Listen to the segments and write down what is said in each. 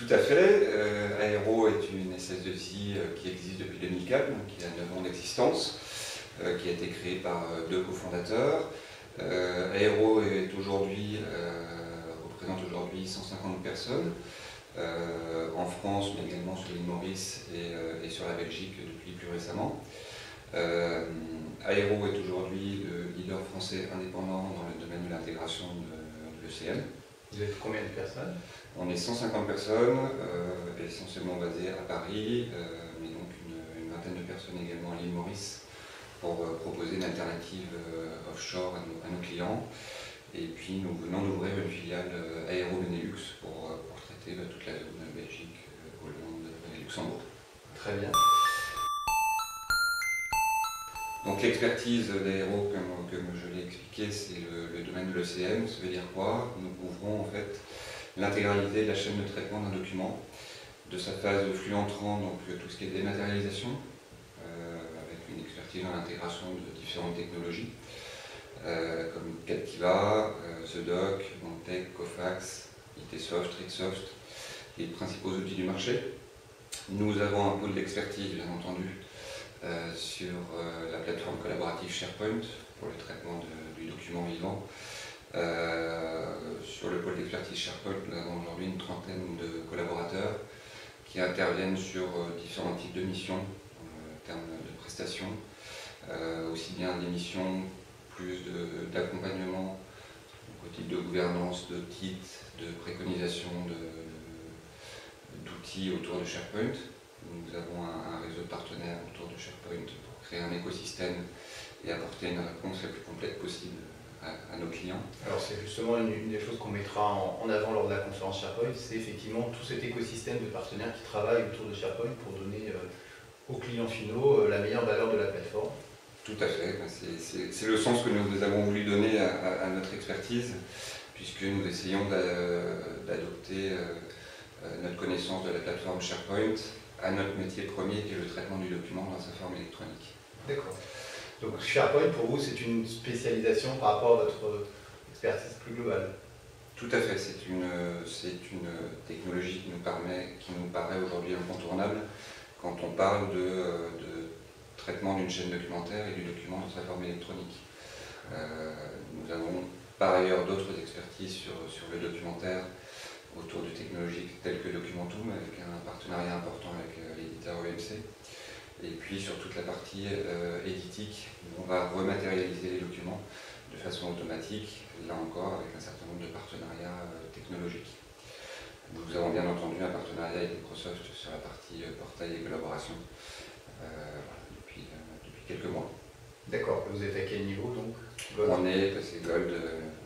Tout à fait. Aero est une SS2I qui existe depuis 2004, donc qui a 9 ans d'existence, qui a été créée par deux cofondateurs. Aero représente aujourd'hui 150 personnes en France, mais également sur l'île Maurice et sur la Belgique depuis plus récemment. Aero est aujourd'hui le leader français indépendant dans le domaine de l'intégration de l'ECM. Vous êtes combien de personnes? On est 150 personnes, essentiellement basées à Paris, mais donc une vingtaine de personnes également à l'île Maurice pour proposer une alternative offshore à nos clients. Et puis nous venons d'ouvrir une filiale Aero Benelux pour traiter toute la zone Belgique, Hollande et Luxembourg. Très bien. Donc l'expertise d'Aero, comme je l'ai expliqué, c'est le domaine de l'ECM. Ça veut dire quoi? Nous couvrons en fait l'intégralité de la chaîne de traitement d'un document, de sa phase de flux entrant, donc tout ce qui est dématérialisation, avec une expertise dans l'intégration de différentes technologies, comme Captiva, TheDoc, Montec, Cofax, ITsoft, Tricsoft, les principaux outils du marché. Nous avons un pôle d'expertise, bien entendu, sur la plateforme collaborative SharePoint pour le traitement du document vivant. Sur le pôle d'expertise SharePoint, nous avons aujourd'hui une trentaine de collaborateurs qui interviennent sur différents types de missions en termes de prestations, aussi bien des missions plus d'accompagnement au type de gouvernance, d'audit, de préconisation d'outils autour de SharePoint. Nous avons un réseau de partenaires autour de SharePoint pour créer un écosystème et apporter une réponse la plus complète possible à nos clients. Alors c'est justement une des choses qu'on mettra en avant lors de la conférence SharePoint, c'est effectivement tout cet écosystème de partenaires qui travaillent autour de SharePoint pour donner aux clients finaux la meilleure valeur de la plateforme. Tout à fait, c'est le sens que nous avons voulu donner à notre expertise, puisque nous essayons d'adopter notre connaissance de la plateforme SharePoint à notre métier premier qui est le traitement du document dans sa forme électronique. D'accord. Donc SharePoint pour vous c'est une spécialisation par rapport à votre expertise plus globale? Tout à fait, c'est une technologie qui nous paraît aujourd'hui incontournable quand on parle de traitement d'une chaîne documentaire et du document dans sa forme électronique. Nous avons par ailleurs d'autres expertises sur le documentaire autour de technologies telles que Documentum, avec un partenariat important avec l'éditeur EMC. Et puis sur toute la partie éditique, on va rematérialiser les documents de façon automatique, là encore avec un certain nombre de partenariats technologiques. Nous avons bien entendu un partenariat avec Microsoft sur la partie portail et collaboration depuis quelques mois. D'accord, vous êtes à quel niveau donc? On est passé Gold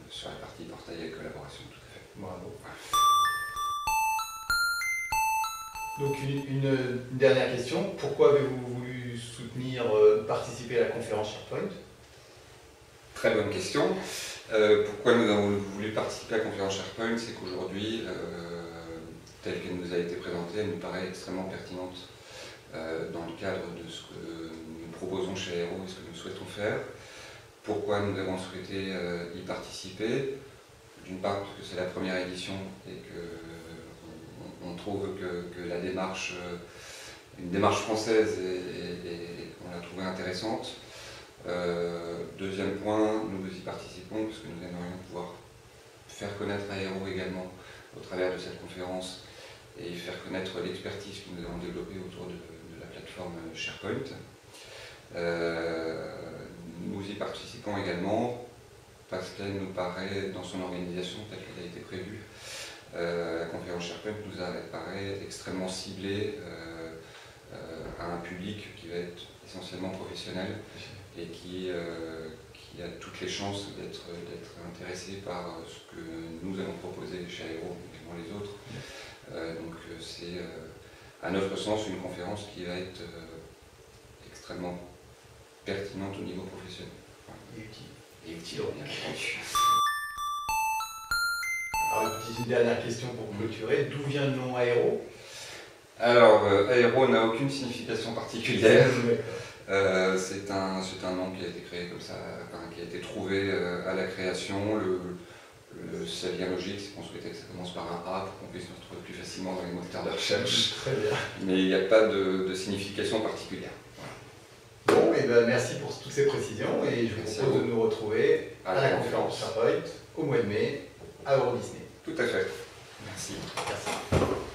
sur la partie portail et collaboration, tout à fait. Bravo. Donc une dernière question, pourquoi avez-vous voulu participer à la conférence SharePoint? Très bonne question. Pourquoi nous avons voulu participer à la conférence SharePoint? C'est qu'aujourd'hui, telle qu'elle nous a été présentée, elle nous paraît extrêmement pertinente dans le cadre de ce que nous proposons chez Aero et ce que nous souhaitons faire. Pourquoi nous avons souhaité y participer? D'une part parce que c'est la première édition et que on trouve que la démarche, une démarche française, on l'a trouvée intéressante. Deuxième point, nous y participons parce que nous aimerions pouvoir faire connaître Aero également au travers de cette conférence et faire connaître l'expertise que nous avons développée autour de la plateforme SharePoint. Nous y participons également parce qu'elle nous paraît, dans son organisation telle qu'elle a été prévue, la conférence SharePoint nous paraît extrêmement ciblée à un public qui va être essentiellement professionnel et qui a toutes les chances d'être intéressé par ce que nous allons proposer chez Aero, également les autres. Donc c'est à notre sens une conférence qui va être extrêmement pertinente au niveau professionnel. Et utile. Et utile, bien entendu. Alors, une dernière question pour clôturer. D'où vient le nom Aero? Alors, Aero n'a aucune signification particulière. C'est un nom qui a été créé comme ça, enfin, qui a été trouvé à la création. Le seul lien logique, c'est qu'on souhaitait que ça commence par un A pour qu'on puisse nous retrouver plus facilement dans les moteurs de recherche. Très bien. Mais il n'y a pas de signification particulière. Voilà. Bon, et ben merci pour toutes ces précisions et je vous propose de nous retrouver à la conférence SharePoint au mois de mai à Euro Disney. Tout à fait. Merci. Merci.